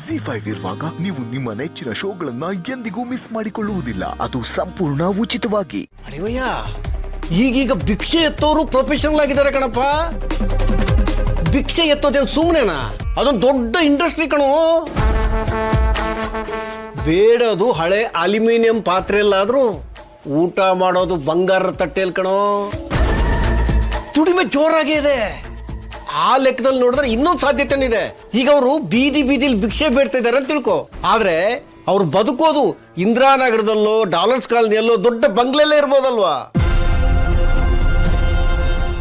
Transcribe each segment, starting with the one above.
ZEE5 ಇರುವಾಗ ನೀವು ನಿಮ್ಮ ನೆಚ್ಚಿನ ಶೋಗಳನ್ನ ಎಂದಿಗೂ ಮಿಸ್ ಮಾಡಿಕೊಳ್ಳುವುದಿಲ್ಲ. ಅದು ಸಂಪೂರ್ಣ ಉಚಿತವಾಗಿ. ಅಡಿವಯ್ಯ, ಈಗೀಗ ಭಿಕ್ಷೆ ಎತ್ತೋರು ಪ್ರೊಫೆಷನಲ್ ಆಗಿದ್ದಾರೆ ಕಣಪ್ಪ. ಭಿಕ್ಷೆ ಎತ್ತೋದೇನು ಸುಮ್ಮನೆನಾ? ಅದೊಂದು ದೊಡ್ಡ ಇಂಡಸ್ಟ್ರಿ ಕಣೋ. ಬೇಡದು ಹಳೆ ಅಲ್ಯೂಮಿನಿಯಂ ಪಾತ್ರೆಯಲ್ಲಾದ್ರೂ, ಊಟ ಮಾಡೋದು ಬಂಗಾರದ ತಟ್ಟೆಯಲ್ಲಿ ಕಣೋ. ದುಡಿಮೆ ಜೋರಾಗಿ ಇದೆ. ಆ ಲೆಕ್ಕದಲ್ಲಿ ನೋಡಿದ್ರೆ ಇನ್ನೊಂದು ಸಾಧ್ಯತೆನೂ ಇದೆ. ಈಗ ಅವರು ಬೀದಿಲಿ ಭಿಕ್ಷೆ ಬೇಡ್ತಾ ಇದ್ದಾರೆ ಅಂತ ತಿಳ್ಕೊ. ಆದ್ರೆ ಅವ್ರು ಬದುಕೋದು ಇಂದಿರಾನಗರದಲ್ಲೋ ಡಾಲರ್ಸ್ ಕಾಲನಿಯಲ್ಲೋ ದೊಡ್ಡ ಬಂಗ್ಲೆಲ್ಲೇ ಇರ್ಬೋದಲ್ವಾ.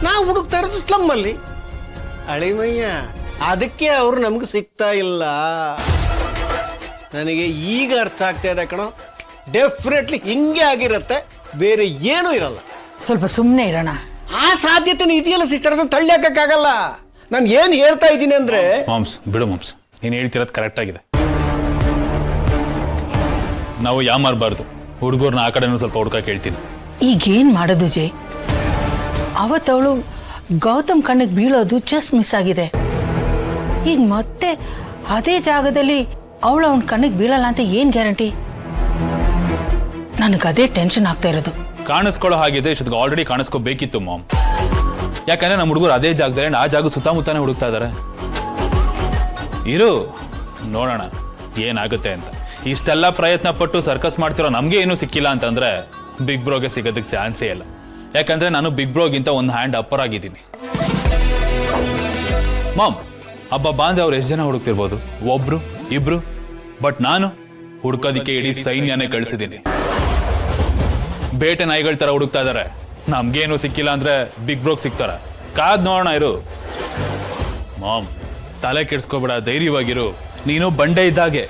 ನಾವು ಹುಡುಕ್ತಾ ಇರೋದು ಸ್ಲಮ್ ಅಲ್ಲಿ. ಅಳಿಮಯ್ಯ, ಅದಕ್ಕೆ ಅವರು ನಮ್ಗೆ ಸಿಗ್ತಾ ಇಲ್ಲ. ನನಗೆ ಈಗ ಅರ್ಥ ಆಗ್ತಾ ಇದೆ ಕಣೋ. ಡೆಫಿನೆಟ್ಲಿ ಹಿಂಗೆ ಆಗಿರತ್ತೆ, ಬೇರೆ ಏನೂ ಇರಲ್ಲ. ಸ್ವಲ್ಪ ಸುಮ್ಮನೆ ಇರೋಣ. ಆ ಸಾಧ್ಯತೆನೂ ಇದೆಯಲ್ಲ ಸಿಸ್ಟರ್, ಅದನ್ನು ತಳ್ಳಿಯಾಕಕ್ಕಾಗಲ್ಲ. ನಾನು ಏನು ಹೇಳ್ತಾ ಇದ್ದೀನಿ ಅಂದ್ರೆ, ಮಾಮ್ಸ್ ಬಿಡು ಮಾಮ್ಸ್, ನೀನು ಹೇಳ್ತಿರೋದು ಕರೆಕ್ಟ್ ಆಗಿದೆ. ನಾವು ಯಾಮಾರಬಾರ್ದು. ಹುಡುಗರ್ನ ಆ ಕಡೆನೂ ಸ್ವಲ್ಪ ಹುಡುಕಕ್ಕೆ ಹೇಳ್ತೀನಿ. ಈಗೇನ್ ಮಾಡೋದು ಜೈ? ಅವತ್ತವಳು ಗೌತಮ್ ಕಣ್ಣಿಗೆ ಬೀಳೋದು ಜಸ್ಟ್ ಮಿಸ್ ಆಗಿದೆ. ಈಗ ಮತ್ತೆ ಅದೇ ಜಾಗದಲ್ಲಿ ಅವಳು ಅವನ ಕಣ್ಣಿಗೆ ಬೀಳಲ್ಲ ಅಂತ ಏನ್ ಗ್ಯಾರಂಟಿ? ನನಗದೇ ಟೆನ್ಷನ್ ಆಗ್ತಾ ಇರೋದು. ಕಾಣಿಸ್ಕೊಳ್ಳೋ ಹಾಗಿದೆ, ಇಷ್ಟೊತ್ತಿಗೆ ಆಲ್ರೆಡಿ ಕಾಣಿಸ್ಕೋಬೇಕಿತ್ತು ಮಾಮ್. ಯಾಕಂದ್ರೆ ನಮ್ಮ ಹುಡುಗರು ಅದೇ ಜಾಗದಲ್ಲಿ ಆ ಜಾಗ ಸುತ್ತಮುತ್ತಾನೆ ಹುಡುಕ್ತಾ ಇದಾರೆ. ಇರು ನೋಡೋಣ ಏನಾಗುತ್ತೆ ಅಂತ. ಇಷ್ಟೆಲ್ಲ ಪ್ರಯತ್ನ ಪಟ್ಟು ಸರ್ಕಸ್ ಮಾಡ್ತಿರೋ ನಮ್ಗೆ ಏನೂ ಸಿಕ್ಕಿಲ್ಲ ಅಂತಂದ್ರೆ ಬಿಗ್ ಬ್ರೋಗೆ ಸಿಗೋದಕ್ಕೆ ಚಾನ್ಸೇ ಇಲ್ಲ. ಯಾಕಂದ್ರೆ ನಾನು ಬಿಗ್ ಬ್ರೋಗಿಂತ ಒಂದು ಹ್ಯಾಂಡ್ ಅಪ್ಪರ್ ಆಗಿದ್ದೀನಿ. ಮಾಮ್, ಹಬ್ಬ ಬಾಂಧೆ ಅವ್ರು ಎಷ್ಟು ಜನ ಹುಡುಕ್ತಿರ್ಬೋದು? ಒಬ್ರು ಇಬ್ರು. ಬಟ್ ನಾನು ಹುಡ್ಕೋದಿಕ್ಕೆ ಇಡೀ ಸೈನ್ಯನೇ ಕಳಿಸಿದ್ದೀನಿ. ಬೇಟೆ ನಾಯಿಗಳ ತರ ಹುಡುಕ್ತಾ ಇದಾರೆ. ನಮ್ಗೇನು ಸಿಕ್ಕಿಲ್ಲ ಅಂದ್ರೆ ಬಿಗ್ ಬ್ರೋಗ್ ಸಿಗ್ತಾರ. ಕಾದ್ ನೋಡೋಣ ಇರು. ಮಾಮ್, ತಲೆ ಕೆಡ್ಸ್ಕೋಬೇಡ, ಧೈರ್ಯವಾಗಿರು. ನೀನು ಬಂಡೆ ಇದ್ದಾಗೆ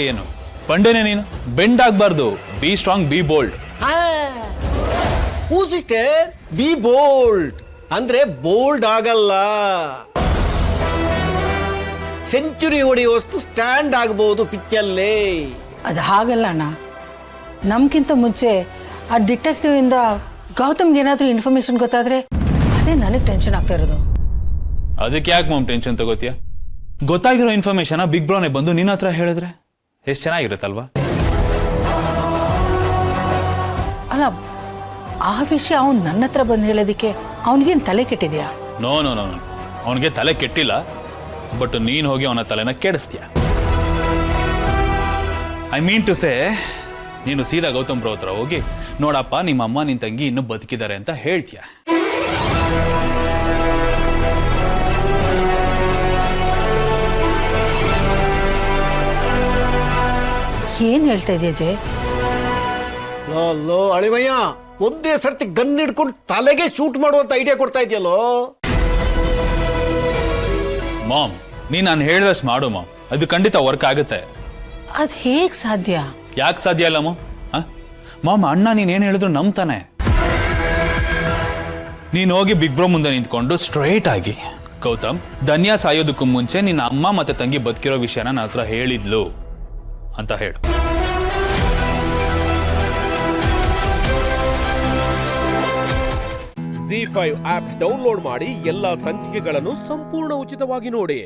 ಏನು ಬಂಡೆನೆ ನೀನು. ಬೆಂಡ್ ಆಗ್ಬಾರ್ದು. Be strong, B bold. Sister, B bold ಅಂದ್ರೆ ಬೋಲ್ಡ್ ಆಗಲ್ಲ. ಸೆಂಚುರಿ ಹೊಡೆಯುವಷ್ಟು ಸ್ಟ್ಯಾಂಡ್ ಆಗಬಹುದು ಪಿಚ್ಚಲ್ಲೇ. ಅದು ಹಾಗಲ್ಲ ಅಣ್ಣ. ನಮ್ಗಿಂತ ಮುಂಚೆ ಆ ಡಿಟೆಕ್ಟಿವ್ ಇಂದ ಗೌತಮ್ಗೆ ಏನಾದ್ರೂ ಇನ್ಫಾರ್ಮೇಶನ್ ಗೊತ್ತಾದ್ರೆ ಅದೇ ನನಗೆ ಟೆನ್ಷನ್ ಆಗ್ತಾ ಇರೋದು. ಅದಕ್ಕೆ ಯಾಕೆ ಮಾಮ್ ಟೆನ್ಷನ್ ತಗೋತೀಯ? ಗೊತ್ತಾಗಿರೋ ಇನ್ಫಾರ್ಮೇಶನ್ ಬಿಗ್ ಬ್ರೋನೆ ಬಂದು ನಿನ್ನ ಹತ್ರ ಹೇಳಿದ್ರೆ ಎಷ್ಟು ಚೆನ್ನಾಗಿರುತ್ತಲ್ವಾ? ಅಲ್ಲ, ಆ ವಿಷಯ ಅವ್ನು ನನ್ನ ಹತ್ರ ಬಂದು ಹೇಳೋದಕ್ಕೆ ಅವನಿಗೇನು ತಲೆ ಕೆಟ್ಟಿದ್ಯಾ? ನೋ ನೋ ನೋ, ಅವನಿಗೆ ತಲೆ ಕೆಟ್ಟಿಲ್ಲ. ಬಟ್ ನೀನು ಹೋಗಿ ಅವನ ತಲೆನ ಕೆಡಿಸ್ತೀಯ. ಐ ಮೀನ್ ಟು ಸೇ, ನೀನು ಸೀದಾ ಗೌತಮ್ ಬ್ರೋ ಹತ್ರ ಹೋಗಿ, ನೋಡಪ್ಪ ನಿಮ್ಮ ಅಮ್ಮ ನಿನ್ ತಂಗಿ ಇನ್ನೂ ಬದುಕಿದ್ದಾರೆ ಅಂತ ಹೇಳ್ತೀಯ. ಏನ್ ಹೇಳ್ತಾ ಇದೆಯಾ ಜೈ? ಲೋ ಅಳಿಮಯ್ಯ, ಒಂದೇ ಸರ್ತಿ ಗನ್ ಹಿಡ್ಕೊಂಡು ತಲೆಗೆ ಶೂಟ್ ಮಾಡುವಂತ ಐಡಿಯಾ ಕೊಡ್ತಾ ಇದೆಯಲ್ಲೋ. ಮಾಮ್, ನೀನ್ ನಾನು ಹೇಳಿದಷ್ಟು ಮಾಡು ಮಾಮ್. ಅದು ಖಂಡಿತ ವರ್ಕ್ ಆಗುತ್ತೆ. ಅದ್ ಹೇಗ್ ಸಾಧ್ಯ? ಯಾಕೆ ಸಾಧ್ಯ ಇಲ್ಲ ಮಾಮ್? ಅಣ್ಣ ನೀನ್ ಏನ್ ಹೇಳಿದ್ರು ನಂಬ್ತಾನೆ. ನೀನ್ ಹೋಗಿ ಬಿಗ್ ಬ್ರೋ ಮುಂದೆ ನಿಂತ್ಕೊಂಡು ಸ್ಟ್ರೈಟ್ ಆಗಿ, ಗೌತಮ್, ಧನ್ಯಾ ಸಾಯೋದಕ್ಕೂ ಮುಂಚೆ ನಿನ್ನ ಅಮ್ಮ ಮತ್ತೆ ತಂಗಿ ಬದುಕಿರೋ ವಿಷಯನ ನನ್ನ ಹತ್ರ ಹೇಳಿದ್ಲು ಅಂತ ಹೇಳು. ZEE5 ಆಪ್ ಡೌನ್ಲೋಡ್ ಮಾಡಿ ಎಲ್ಲಾ ಸಂಚಿಕೆಗಳನ್ನು ಸಂಪೂರ್ಣ ಉಚಿತವಾಗಿ ನೋಡಿ.